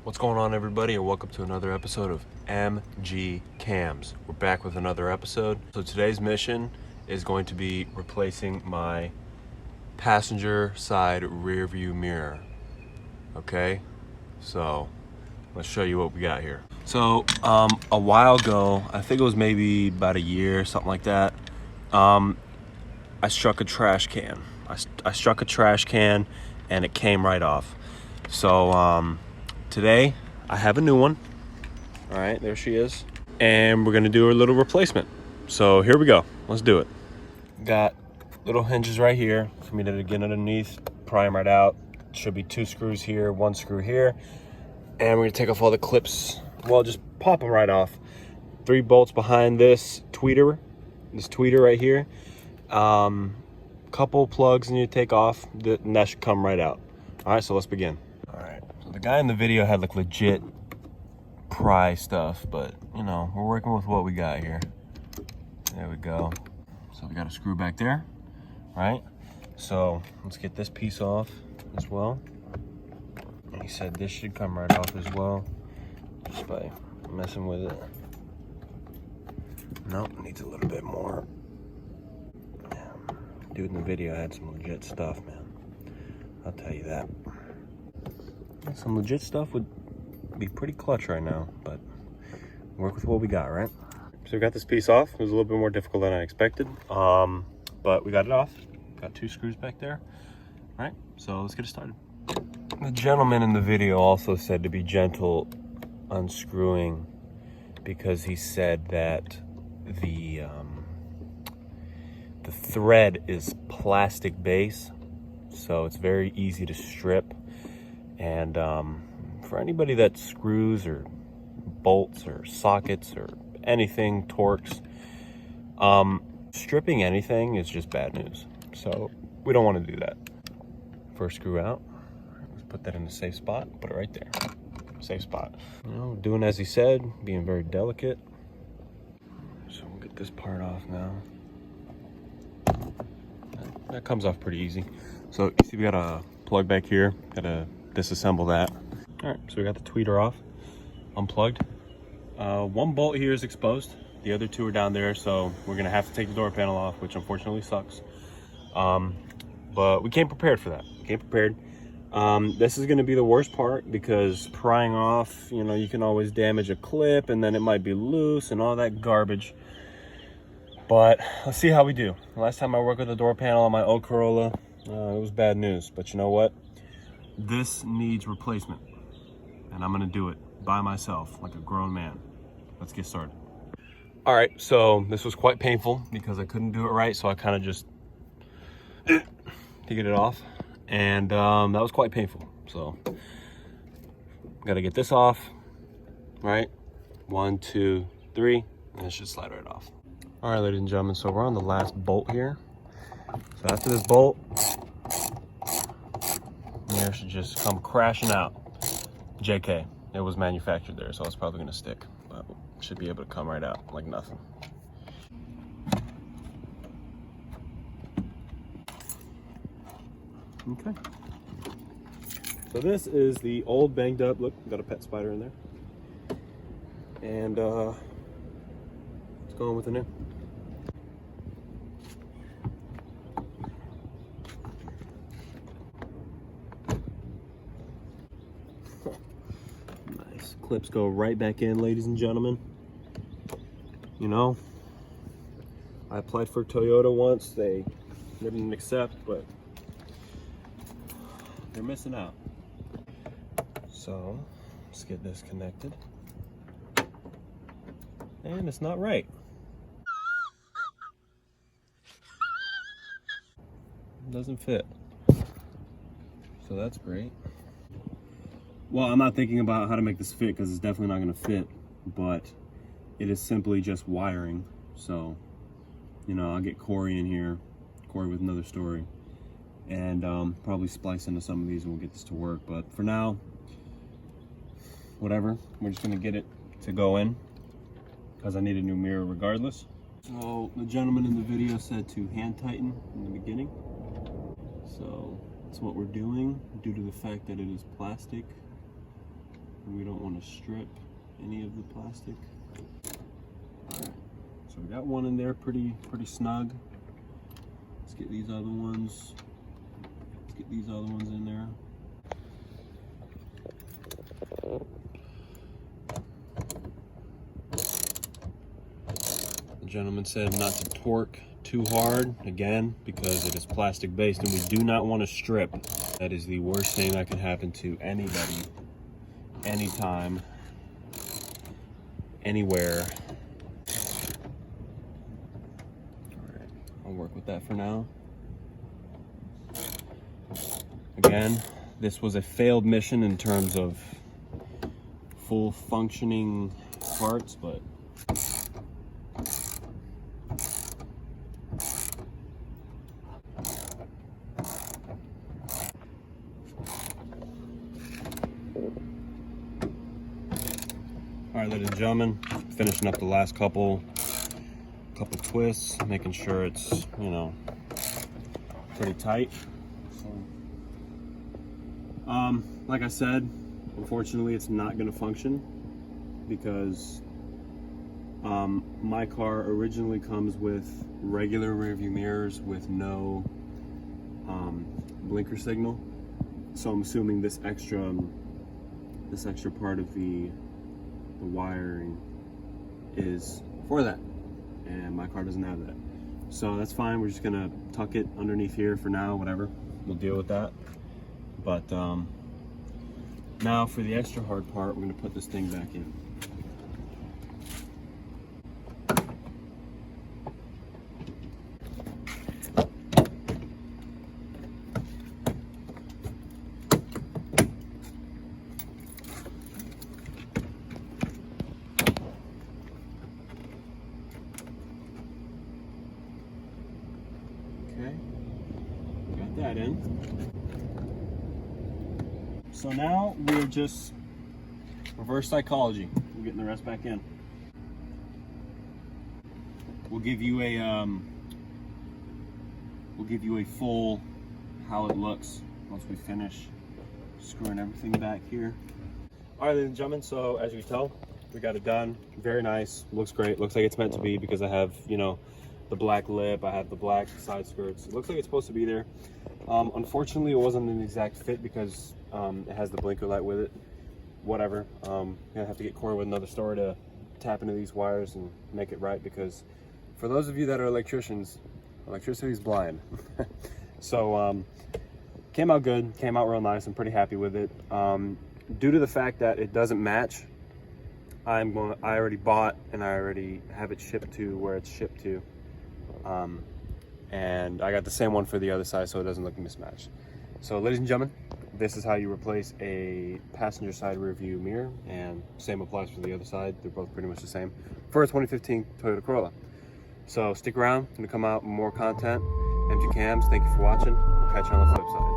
What's going on, everybody, and welcome to another episode of MG Cams. We're back with another episode. So today's mission is going to be replacing my passenger side rear view mirror. Okay, so let's show you what we got here. So a while ago, I think it was maybe about a year, something like that, I struck a trash can. I struck a trash can and it came right off. So today I have a new one. All right, there she is. And we're gonna do a little replacement. So here we go, let's do it. Got little hinges right here for me to get underneath, pry them right out. Should be 2 screws here, 1 screw here. And we're gonna take off all the clips. Well, just pop them right off. 3 bolts behind this tweeter right here. Couple plugs you need to take off, and that should come right out. All right, so let's begin. All right, so the guy in the video had like legit pry stuff, but you know, we're working with what we got here. There we go. So we got a screw back there, right? So let's get this piece off as well. And he said this should come right off as well, just by messing with it. Nope, needs a little bit more. Dude in the video had some legit stuff, man. I'll tell you that. Some legit stuff would be pretty clutch right now, but work with what we got, right? So we got this piece off. It was a little bit more difficult than I expected, but we got it off. Got 2 screws back there, right? So let's get it started. The gentleman in the video also said to be gentle unscrewing, because he said that the thread is plastic base, so it's very easy to strip. And for anybody that screws or bolts or sockets or anything, Torx, stripping anything is just bad news. So we don't want to do that. First screw out. Let's put that in a safe spot. Put it right there. Safe spot. You know, doing as he said, being very delicate. So we'll get this part off now. That comes off pretty easy. So you see we got a plug back here. Gotta disassemble that. All right, so we got the tweeter off, unplugged. 1 bolt here is exposed. The other 2 are down there, so we're gonna have to take the door panel off, which unfortunately sucks. But we came prepared for that. Came prepared. This is gonna be the worst part, because prying off, you know, you can always damage a clip and then it might be loose and all that garbage. But let's see how we do. Last time I worked with a door panel on my old Corolla, it was bad news. But you know what? This needs replacement. And I'm gonna do it by myself, like a grown man. Let's get started. All right, so this was quite painful because I couldn't do it right. So I kind of just to get it off. And that was quite painful. So gotta get this off, right? 1, 2, 3, and it should slide right off. All right, ladies and gentlemen, so we're on the last bolt here. So after this bolt, here should just come crashing out. JK, it was manufactured there, so it's probably gonna stick, but it should be able to come right out like nothing. Okay. So this is the old banged up, look, got a pet spider in there. And let's go on with the new. Nice. Clips go right back in, ladies and gentlemen. You know, I applied for Toyota once. They didn't accept, but they're missing out. So let's get this connected. And it's not right. It doesn't fit. So that's great. Well, I'm not thinking about how to make this fit, because it's definitely not going to fit, but it is simply just wiring. So, you know, I'll get Corey in here, Corey with another story, and probably splice into some of these and we'll get this to work. But for now, whatever, we're just going to get it to go in, because I need a new mirror regardless. So the gentleman in the video said to hand tighten in the beginning. So that's what we're doing, due to the fact that it is plastic. We don't want to strip any of the plastic. Alright, so we got one in there pretty snug. Let's get these other ones. Let's get these other ones in there. The gentleman said not to torque too hard, again, because it is plastic based and we do not want to strip. That is the worst thing that can happen to anybody, anytime, anywhere. Alright, I'll work with that for now. Again, this was a failed mission in terms of full functioning parts, but alright, ladies and gentlemen, finishing up the last couple twists, making sure it's, you know, pretty tight. Like I said, unfortunately it's not going to function because my car originally comes with regular rearview mirrors with no blinker signal, so I'm assuming this extra part of the wiring is for that, and my car doesn't have that, so that's fine. We're just gonna tuck it underneath here for now, whatever, we'll deal with that. But now for the extra hard part, we're gonna put this thing back in. Okay, got that in. So now we're just reverse psychology. We're getting the rest back in. We'll give you a full how it looks once we finish screwing everything back here. All right, ladies and gentlemen. So as you can tell, we got it done. Very nice. Looks great. Looks like it's meant to be because I have, you know, the black lip. I have the black side skirts. It looks like it's supposed to be there. Unfortunately, it wasn't an exact fit because it has the blinker light with it. Whatever. I'm gonna have to get Corey with another store to tap into these wires and make it right, because for those of you that are electricians, electricity is blind. So came out good, came out real nice. I'm pretty happy with it. Due to the fact that it doesn't match, I already bought and I already have it shipped to where it's shipped to. And I got the same one for the other side, so it doesn't look mismatched. So ladies and gentlemen, this is how you replace a passenger side rear view mirror, and same applies for the other side. They're both pretty much the same for a 2015 Toyota Corolla. So stick around, I'm gonna come out with more content. MG Cams, thank you for watching. We'll catch you on the flip side.